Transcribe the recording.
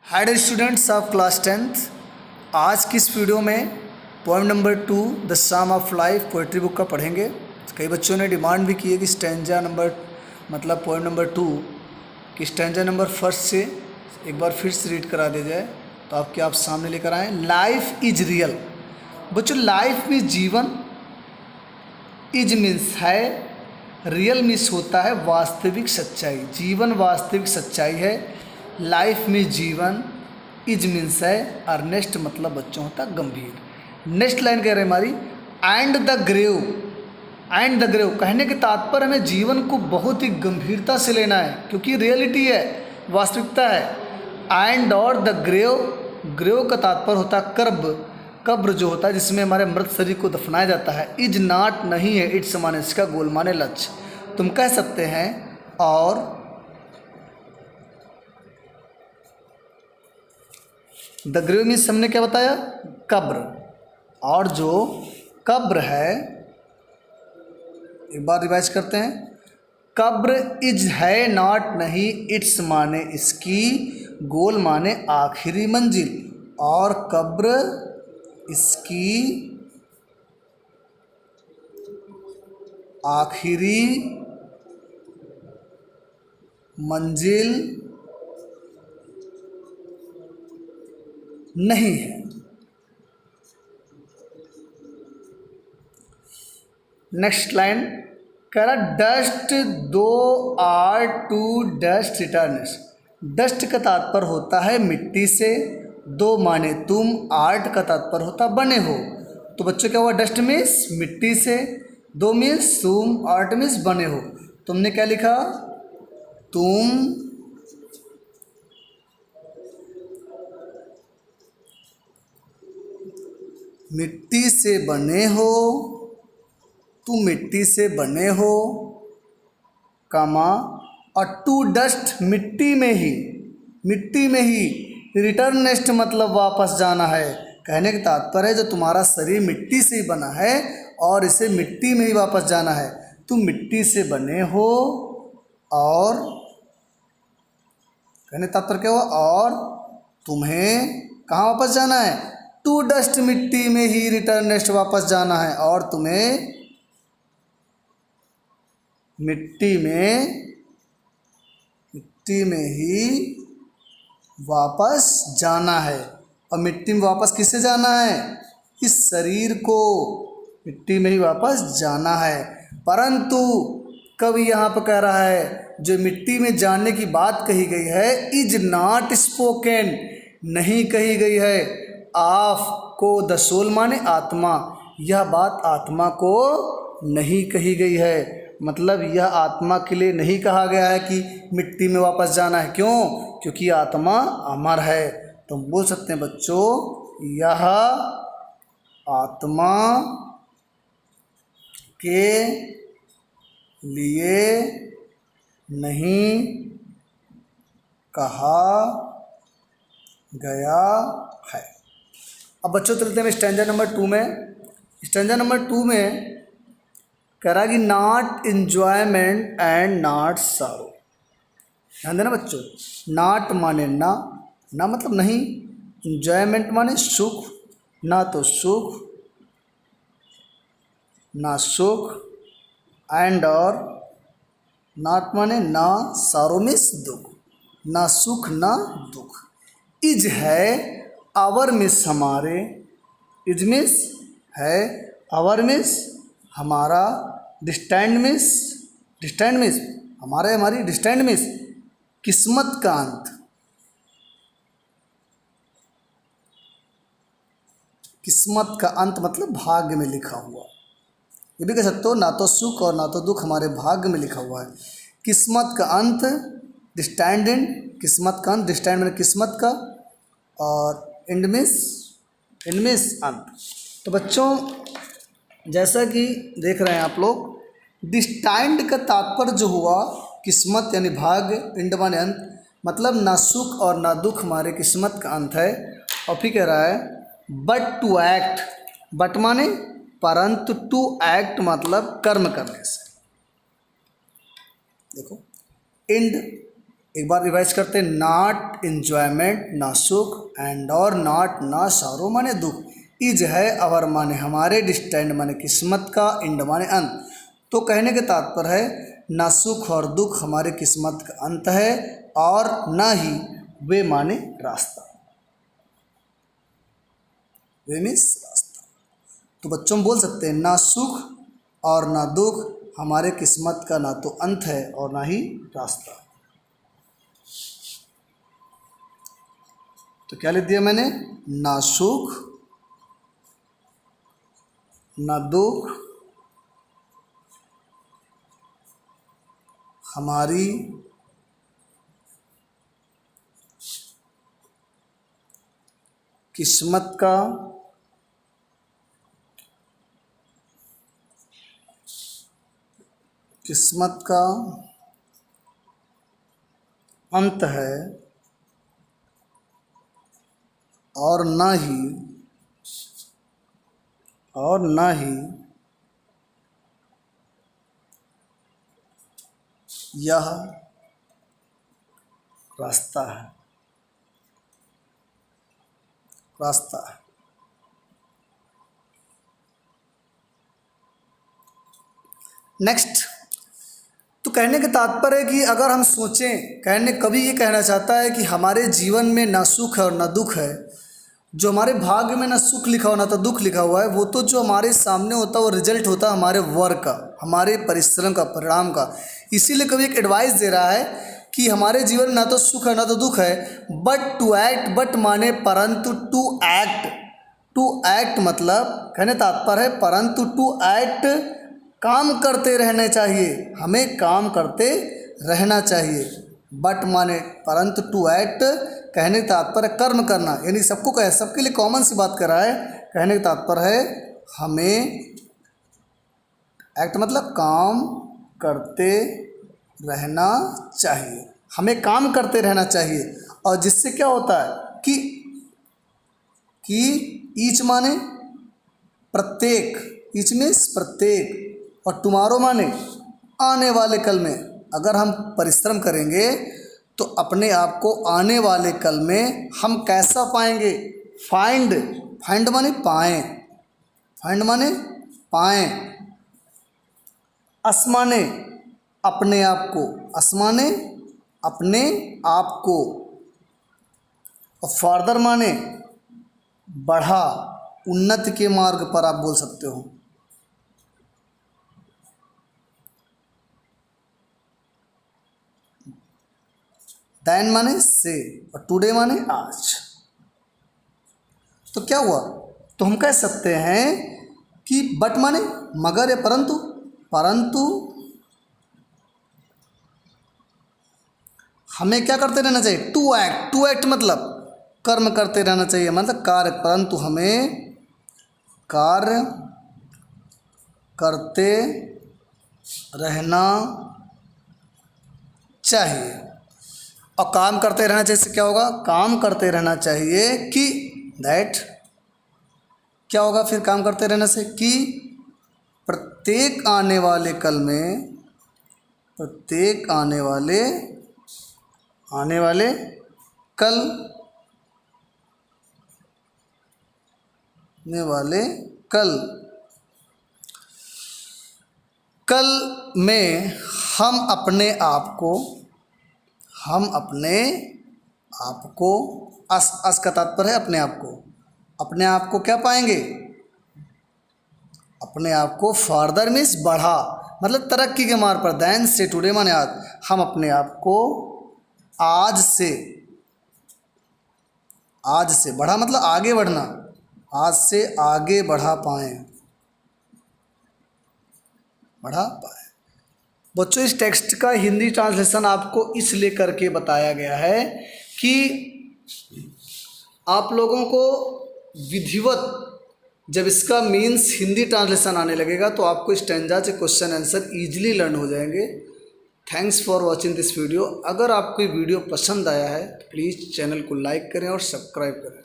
Hi dear students of class 10th। आज की इस वीडियो में poem number 2 the sum of life poetry book का पढ़ेंगे। कई बच्चों ने डिमांड भी की है कि स्टैंजा नंबर मतलब पोएम नंबर 2 कि स्टैंजा नंबर फर्स्ट से एक बार फिर से रीड करा दिया जाए, तो आपके आप सामने लेकर आएँ। Life is real. बच्चों, लाइफ में जीवन, इज मीन्स है, रियल मीन्स होता है वास्तविक सच्चाई। जीवन वास्तविक सच्चाई है। लाइफ में जीवन, इज मीन्स है, और नेक्स्ट मतलब बच्चों होता है गंभीर। नेक्स्ट लाइन कह रहे हैं हमारी end the grave. End the grave कहने के तात्पर्य हमें जीवन को बहुत ही गंभीरता से लेना है, क्योंकि रियलिटी है, वास्तविकता है। एंड और द ग्रेव, ग्रेव का तात्पर्य होता है कब्र जो होता है जिसमें हमारे मृत शरीर को दफनाया जाता है। इज नॉट नहीं है, इट्स माने इसका, गोल माने लक्ष्य। तुम कह सकते हैं और द ग्रेव मीन्स हमने क्या बताया, कब्र। और जो कब्र है, एक बार रिवाइज करते हैं। कब्र इज है, नॉट नहीं, इट्स माने इसकी, गोल माने आखिरी मंजिल, और कब्र इसकी आखिरी मंजिल नहीं है। नेक्स्ट लाइन कह रहा dust thou art to dust returns. Dust का तात्पर्य होता है मिट्टी से, दो माने तुम, आर्ट का तात्पर्य होता बने हो। तो बच्चों क्या हुआ, डस्ट मीन्स मिट्टी से, दो मीन्स तुम, आर्ट मीन्स बने हो। तुमने क्या लिखा, तुम मिट्टी से बने हो, तुम मिट्टी से बने हो, कामा, और टू डस्ट मिट्टी में ही, मिट्टी में ही, रिटर्न नेक्स्ट मतलब वापस जाना है। कहने का तात्पर्य है जो तुम्हारा शरीर मिट्टी से ही बना है और इसे मिट्टी में ही वापस जाना है। तुम मिट्टी से बने हो और कहने का तात्पर्य क्या हुआ, और तुम्हें कहाँ वापस जाना है, टू डस्ट मिट्टी में ही, रिटर्न नेक्स्ट वापस जाना है, और तुम्हें मिट्टी में ही वापस जाना है। और मिट्टी में वापस किससे जाना है, इस शरीर को मिट्टी में ही वापस जाना है। परंतु कवि यहाँ पर कह रहा है जो मिट्टी में जाने की बात कही गई है, इज नॉट स्पोकन, नहीं कही गई है, ऑफ को, द सोल माने आत्मा, यह बात आत्मा को नहीं कही गई है। मतलब यह आत्मा के लिए नहीं कहा गया है कि मिट्टी में वापस जाना है। क्यों, क्योंकि आत्मा अमर है। तो हम बोल सकते हैं बच्चों, यह आत्मा के लिए नहीं कहा गया है। अब बच्चों चलते हैं स्टैंजा नंबर 2 में। स्टैंजा नंबर 2 में कह रहा कि नॉट इंजॉयमेंट एंड नॉट सारो। ध्यान देना बच्चों, नॉट माने ना, ना मतलब नहीं, इंजॉयमेंट माने सुख, ना तो सुख ना सुख, एंड और नॉट माने ना, सारो मीन्स दुख, ना सुख ना दुख। इज है, आवर मिस हमारे, इज मिस है, आवर मिस हमारा, डिस्टेंड मिस हमारे, हमारी, डिस्टेंड मिस किस्मत का अंत। किस्मत का अंत मतलब भाग्य में लिखा हुआ। ये भी कह सकते हो ना तो सुख और ना तो दुख हमारे भाग्य में लिखा हुआ है। किस्मत का अंत, डिस्टेंड एंड, किस्मत का अंत, डिस्टेंड में किस्मत का, और एंड मिस अंत। तो बच्चों जैसा कि देख रहे हैं आप लोग, डिस्टेंड का तात्पर्य जो हुआ किस्मत यानी भाग्य, एंड माने अंत, मतलब ना सुख और ना दुख हमारे किस्मत का अंत है। और फिर कह रहा है बट टू एक्ट, बट माने परंतु, टू एक्ट मतलब कर्म करने से। देखो एंड एक बार रिवाइज करते हैं। नॉट इंजॉयमेंट ना सुख, एंड और नॉट ना सारो माने दुख, इज है अवर माने हमारे, डिस्टेंड माने किस्मत का, इंड माने अंत। तो कहने के तात्पर्य है ना सुख और दुख हमारे किस्मत का अंत है, और ना ही वे माने रास्ता, वे मीन्स रास्ता। तो बच्चों बोल सकते हैं ना सुख और ना दुख हमारे किस्मत का ना तो अंत है और ना ही रास्ता। तो क्या लिख दिया मैंने, ना सुख ना दुख हमारी किस्मत का अंत है, और ना ही यह रास्ता है। नेक्स्ट, तो कहने के तात्पर्य है कि अगर हम सोचें, कवि ये कहना चाहता है कि हमारे जीवन में ना सुख है और ना दुख है। जो हमारे भाग्य में ना सुख लिखा हो ना तो दुख लिखा हुआ है, वो तो जो हमारे सामने होता है वो रिजल्ट होता है हमारे वर्क का, हमारे परिश्रम का, परिणाम का। इसीलिए कवि एक एडवाइस दे रहा है कि हमारे जीवन में ना तो सुख है ना तो दुख है, बट टू एक्ट, बट माने परंतु, टू एक्ट मतलब कहने तात्पर्य है परंतु टू एक्ट काम करते रहना चाहिए, हमें काम करते रहना चाहिए। बट माने परंतु, टू एक्ट कहने का तात्पर्य कर्म करना, यानी सबको कहे, सबके लिए कॉमन सी बात कर रहा है। कहने का तात्पर्य है हमें, एक्ट मतलब काम करते रहना चाहिए, हमें काम करते रहना चाहिए। और जिससे क्या होता है कि ईच माने प्रत्येक, ईच मीन्स प्रत्येक, और टुमारो माने आने वाले कल में। अगर हम परिश्रम करेंगे तो अपने आप को आने वाले कल में हम कैसा पाएंगे, फाइंड माने पाएं, फाइंड माने पाएं। अस माने अपने आप को, अस माने अपने आप को, और फर्दर माने बढ़ा, उन्नति के मार्ग पर आप बोल सकते हो। दैन माने से, और टुडे माने आज। तो क्या हुआ, तो हम कह सकते हैं कि बट माने मगर या परंतु हमें क्या करते रहना चाहिए, टू एक्ट मतलब कर्म करते रहना चाहिए, मतलब कार्य, परंतु हमें कार्य करते रहना चाहिए। और काम करते रहना चाहिए से क्या होगा, काम करते रहना चाहिए कि दैट, क्या होगा फिर काम करते रहने से, कि प्रत्येक आने वाले कल में, प्रत्येक आने वाले कल में हम अपने आप को अस का तात्पर्य है अपने आप को क्या पाएंगे, अपने आप को फर्दर मीन्स बढ़ा, मतलब तरक्की के मार्ग पर। दैन से टुडे माने आज, हम अपने आप को आज से बढ़ा मतलब आगे बढ़ना, आज से आगे बढ़ा पाए। बच्चों इस टेक्स्ट का हिंदी ट्रांसलेशन आपको इसलिए करके बताया गया है कि आप लोगों को विधिवत जब इसका मीन्स हिंदी ट्रांसलेशन आने लगेगा तो आपको स्टैंजा से क्वेश्चन आंसर ईजिली लर्न हो जाएंगे। Thanks for watching this video. अगर आपको ये वीडियो पसंद आया है तो प्लीज़ चैनल को लाइक करें और सब्सक्राइब करें।